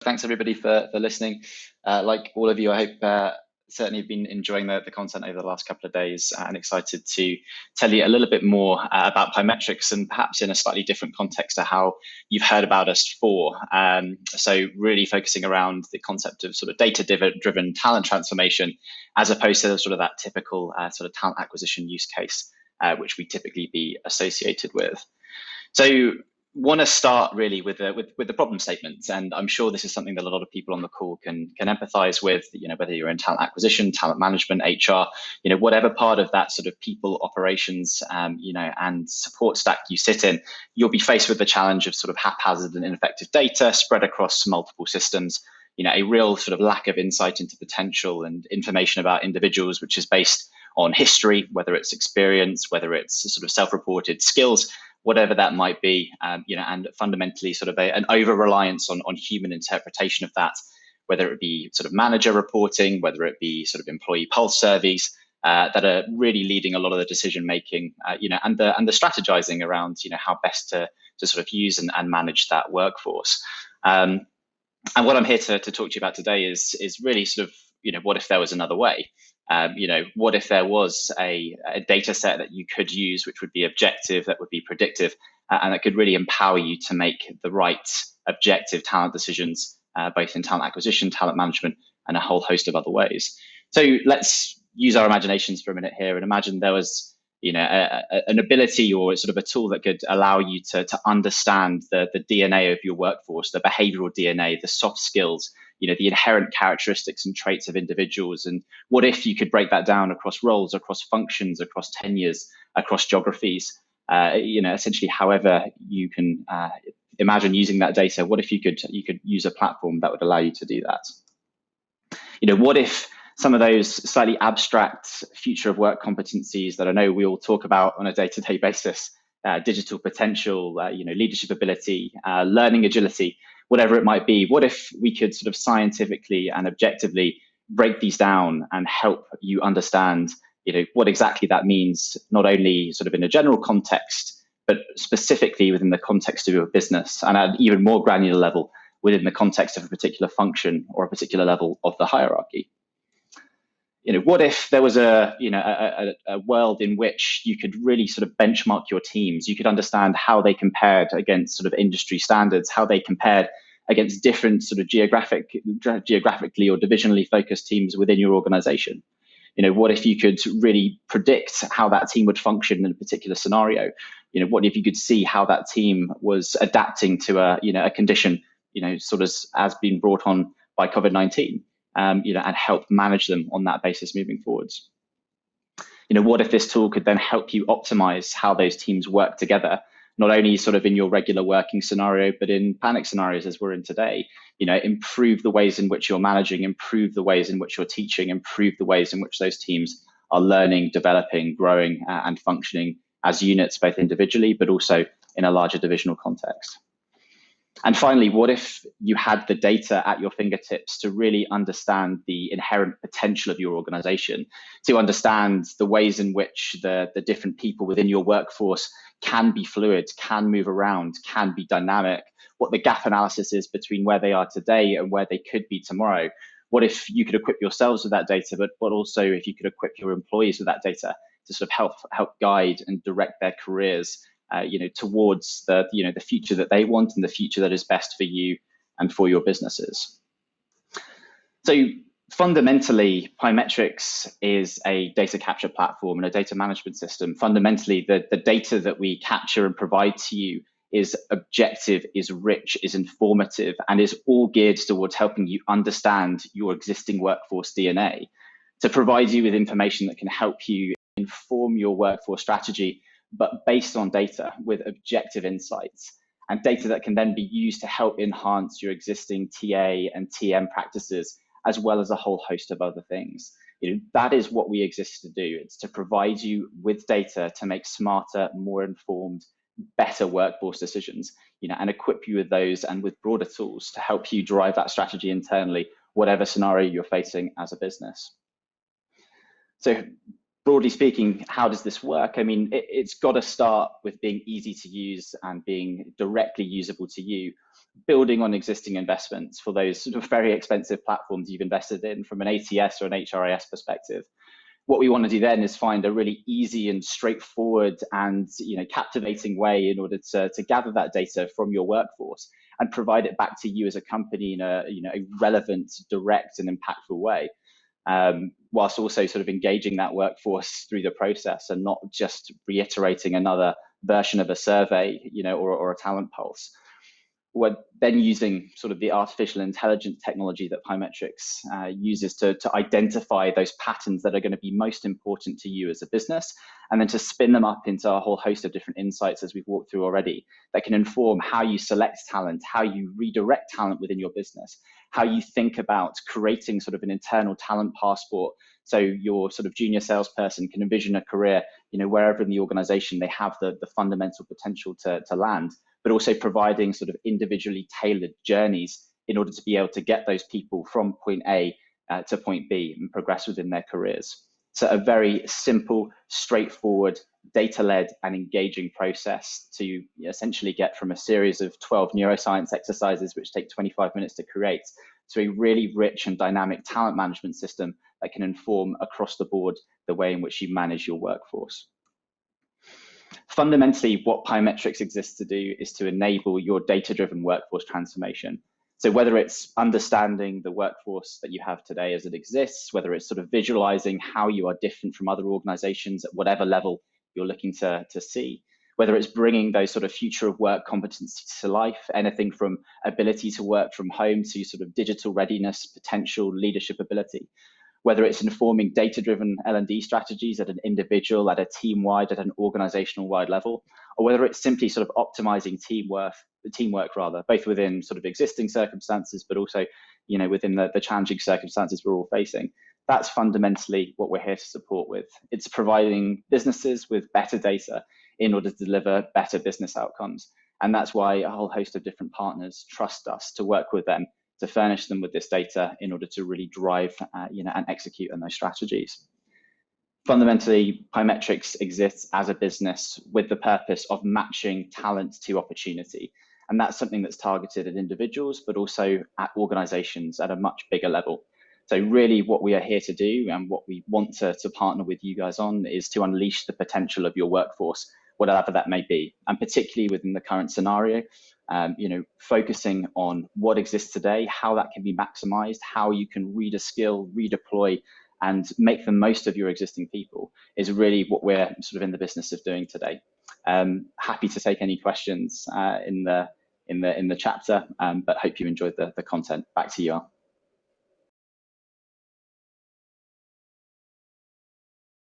Thanks everybody for listening. Like all of you, I hope certainly have been enjoying the content over the last couple of days and excited to tell you a little bit more about Pymetrics and perhaps in a slightly different context to how you've heard about us before. So really focusing around the concept of sort of data-driven talent transformation, as opposed to sort of that typical sort of talent acquisition use case, which we typically be associated with. So want to start really with the problem statement, and I'm sure this is something that a lot of people on the call can empathize with. Whether you're in talent acquisition, talent management, HR, whatever part of that sort of people operations, and support stack you sit in, you'll be faced with the challenge of sort of haphazard and ineffective data spread across multiple systems. A real sort of lack of insight into potential and information about individuals, which is based on history, whether it's experience, whether it's sort of self-reported skills, whatever that might be, and fundamentally sort of an over-reliance on human interpretation of that, whether it be sort of manager reporting, whether it be sort of employee pulse surveys, that are really leading a lot of the decision making, and the strategizing around, how best to sort of use and manage that workforce. And what I'm here to talk to you about today is really sort of, what if there was another way? What if there was a data set that you could use, which would be objective, that would be predictive, and that could really empower you to make the right objective talent decisions, both in talent acquisition, talent management, and a whole host of other ways. So let's use our imaginations for a minute here and imagine there was, an ability or sort of a tool that could allow you to understand the DNA of your workforce, the behavioral DNA, the soft skills, the inherent characteristics and traits of individuals. And what if you could break that down across roles, across functions, across tenures, across geographies, essentially however you can imagine using that data. What if you could use a platform that would allow you to do that? What if some of those slightly abstract future of work competencies that I know we all talk about on a day-to-day basis, digital potential, leadership ability, learning agility, whatever it might be, what if we could sort of scientifically and objectively break these down and help you understand, what exactly that means, not only sort of in a general context, but specifically within the context of your business, and at an even more granular level within the context of a particular function or a particular level of the hierarchy. What if there was a world in which you could really sort of benchmark your teams? You could understand how they compared against sort of industry standards, how they compared against different sort of geographically or divisionally focused teams within your organization. What if you could really predict how that team would function in a particular scenario? What if you could see how that team was adapting to a condition, sort of as being brought on by COVID-19? And help manage them on that basis moving forwards. What if this tool could then help you optimize how those teams work together, not only sort of in your regular working scenario, but in panic scenarios as we're in today, improve the ways in which you're managing, improve the ways in which you're teaching, improve the ways in which those teams are learning, developing, growing, and functioning as units, both individually, but also in a larger divisional context. And finally, what if you had the data at your fingertips to really understand the inherent potential of your organization, to understand the ways in which the different people within your workforce can be fluid, can move around, can be dynamic, what the gap analysis is between where they are today and where they could be tomorrow? What if you could equip yourselves with that data, but also if you could equip your employees with that data to sort of help guide and direct their careers towards the future that they want and the future that is best for you and for your businesses. So fundamentally, Pymetrics is a data capture platform and a data management system. Fundamentally, the data that we capture and provide to you is objective, is rich, is informative, and is all geared towards helping you understand your existing workforce DNA, to provide you with information that can help you inform your workforce strategy, but based on data with objective insights, and data that can then be used to help enhance your existing TA and TM practices, as well as a whole host of other things. That is what we exist to do. It's to provide you with data to make smarter, more informed, better workforce decisions, and equip you with those and with broader tools to help you drive that strategy internally, whatever scenario you're facing as a business. So broadly speaking, how does this work? I mean, it's got to start with being easy to use and being directly usable to you. building on existing investments for those sort of very expensive platforms you've invested in from an ATS or an HRIS perspective. What we want to do then is find a really easy and straightforward and captivating way in order to gather that data from your workforce and provide it back to you as a company in a relevant, direct, and impactful way, whilst also sort of engaging that workforce through the process and not just reiterating another version of a survey, or a talent pulse. We're then using sort of the artificial intelligence technology that Pymetrics uses to identify those patterns that are going to be most important to you as a business, and then to spin them up into a whole host of different insights, as we've walked through already, that can inform how you select talent, how you redirect talent within your business, how you think about creating sort of an internal talent passport, so your sort of junior salesperson can envision a career, wherever in the organization they have the fundamental potential to land, but also providing sort of individually tailored journeys in order to be able to get those people from point A to point B and progress within their careers. So a very simple, straightforward, data-led and engaging process to essentially get from a series of 12 neuroscience exercises, which take 25 minutes to create, to a really rich and dynamic talent management system that can inform across the board the way in which you manage your workforce. Fundamentally, what Pymetrics exists to do is to enable your data-driven workforce transformation. So whether it's understanding the workforce that you have today as it exists, whether it's sort of visualizing how you are different from other organizations at whatever level you're looking to see, whether it's bringing those sort of future of work competencies to life, anything from ability to work from home to sort of digital readiness, potential leadership ability, whether it's informing data-driven L&D strategies at an individual, at a team-wide, at an organizational-wide level, or whether it's simply sort of optimizing teamwork, both within sort of existing circumstances, but also, within the challenging circumstances we're all facing. That's fundamentally what we're here to support with. It's providing businesses with better data in order to deliver better business outcomes. And that's why a whole host of different partners trust us to work with them, to furnish them with this data in order to really drive, and execute on those strategies. Fundamentally, Pymetrics exists as a business with the purpose of matching talent to opportunity. And that's something that's targeted at individuals, but also at organizations at a much bigger level. So really what we are here to do and what we want to partner with you guys on is to unleash the potential of your workforce, whatever that may be. And particularly within the current scenario, focusing on what exists today, how that can be maximized, how you can reskill, redeploy, and make the most of your existing people is really what we're sort of in the business of doing today. Happy to take any questions in the chapter, but hope you enjoyed the content. Back to you, Al.